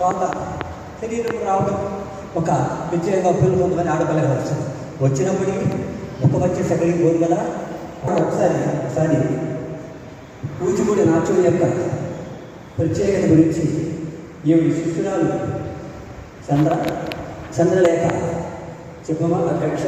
రోగ శరీరం రావడం ఒక ప్రత్యేకంగా పిల్లలు కొంతమంది ఆడపిల్లగా వచ్చింది. వచ్చినప్పటికీ ఒక వచ్చే సెకండ్ పోదు కదా. ఒకసారి కూచిపూడి నాట్యం యొక్క ప్రత్యేకత గురించి ఈవిడ శిష్యురాలు చంద్రలేఖ చెప్పమా అధ్యక్ష.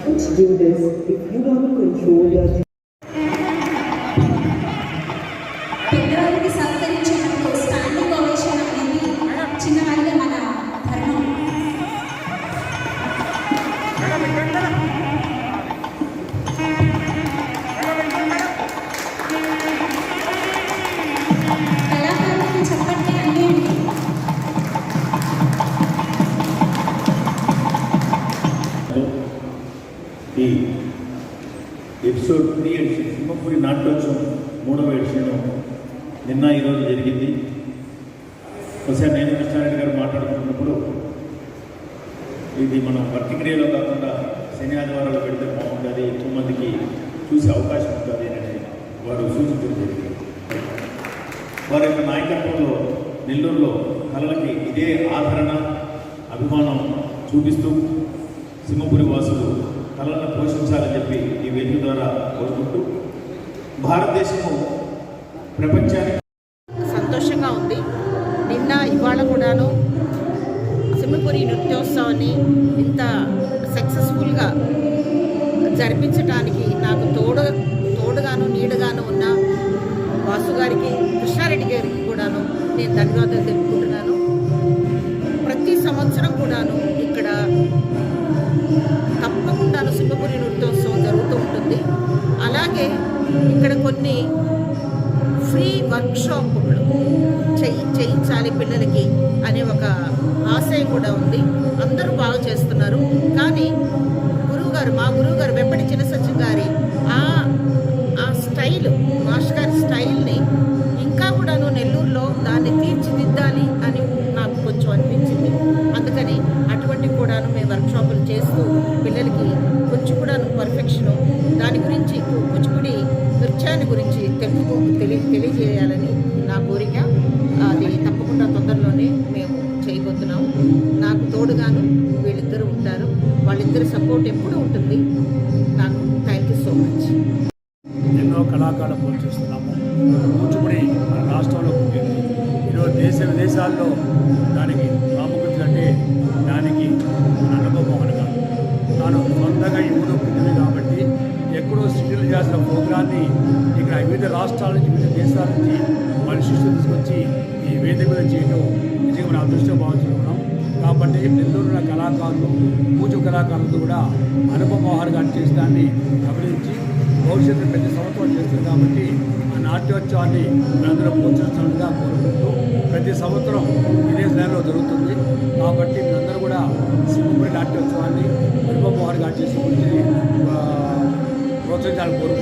Let's do this. If you want to control your పెద్దవారికి సత్కరించినప్పుడు స్టాండింగ్ ఓవేషన్ అనేది చిన్నవారిగా మన ధర్మం. కళాకారులకు చెప్పండి అంటే ఈ ఎపిసోడ్ 3 ఎడిషన్ సింహపురి నాట్యోత్సవం 3వ ఎడిషన్ నిన్న ఈరోజు జరిగింది. ఒకసారి నేను కృష్ణారెడ్డి గారు మాట్లాడుతున్నప్పుడు ఇది మనం వర్కింగ్ డేలో కాకుండా శని ఆదివారాలు పెడితే బాగుంటుంది, ఎక్కువ మందికి చూసే అవకాశం ఉంటుంది అని వారు సూచించడం జరిగింది. వారి యొక్క నాయకత్వంలో నెల్లూరులో కళలకి ఇదే ఆదరణ అభిమానం చూపిస్తూ సింహపురి వాసులు కళలను పోషించాలని చెప్పి ఈ వేదిక ద్వారా కోరుకుంటూ భారతదేశము ప్రపంచానికి సంతోషంగా ఉంది. నిన్న ఇవాళ కూడాను సింహపురి నృత్యోత్సవాన్ని ఇంత సక్సెస్ఫుల్గా జరిపించడానికి నాకు తోడుగాను నీడగాను ఉన్న వాసు గారికి, కృష్ణారెడ్డి గారికి కూడాను నేను ధన్యవాదాలు తెలుపుకుంటున్నాను. ప్రతి సంవత్సరం కూడాను ఇక్కడ తప్పకుండాను సింహపురి నృత్యోత్సవం జరుగుతూ ఉంటుంది. అలాగే ఇక్కడ కొన్ని ఫ్రీ వర్క్షాపులు చేయించాలి పిల్లలకి అనే ఒక ఆశయం కూడా ఉంది. అందరూ బాగా చేస్తున్నారు. కానీ మా గురువుగారు వెంపటి చిన్నసత్యం గారి ఆ స్టైల్, మాస్టర్ గారి స్టైల్ని ఇంకా కూడాను నెల్లూరులో దాన్ని తీర్చిదిద్దాలి అని నాకు కొంచెం అనిపించింది. అందుకని అటువంటి కూడాను మేము వర్క్షాపులు చేస్తూ పిల్లలకి కొంచెం కూడాను పర్ఫెక్షను దాని గురించి కూచిపూడి నృత్యాన్ని గురించి తెలియజేయాలని నా కోరిక. అది తప్పకుండా తొందరలోనే మేము చేయబోతున్నాము. నాకు తోడుగాను వీళ్ళిద్దరూ ఉంటారు. వాళ్ళిద్దరి సపోర్ట్ ఎప్పుడూ ఉంటుంది నాకు. Thank you so much. ఎన్నో కళాకారులు పోషిస్తున్నాము. కూచిపూడి మన రాష్ట్రంలో పుట్టింది. ఈరోజు దేశ విదేశాల్లో దానికి ప్రాముఖ్యత అంటే దానికి మన అనుభవమోహన్ గారు తాను సొంతంగా ఈ ఊరు పుట్టింది కాబట్టి ఎక్కడో సిటీలు చేసిన ప్రోగ్రాన్ని ఇక్కడ వివిధ రాష్ట్రాల నుంచి, వివిధ దేశాల నుంచి వాళ్ళ శిష్యులు తీసుకొచ్చి ఈ వేదిక మీద చేయడం నిజంగా మన అదృష్టం భావించుకున్నాం. కాబట్టి నెల్లూరులో కళాకారులు, పూజ కళాకారులతో కూడా అనుపమోహన్ గారు చేసిన దాన్ని గమనించి భవిష్యత్తు ప్రతి సంవత్సరం చేస్తుంది. కాబట్టి ఆ నాట్యోత్సవాన్ని మేమందరం ప్రోత్సహించాలిగా కోరుకుంటూ ప్రతి సంవత్సరం ఇదే నెలలో జరుగుతుంది. కాబట్టి మీరందరూ కూడా సింహపురి నాట్యోత్సవాన్ని అనుపమోహన్ గారు చేసి ప్రోత్సహించాలని కోరుకుంటున్నాం.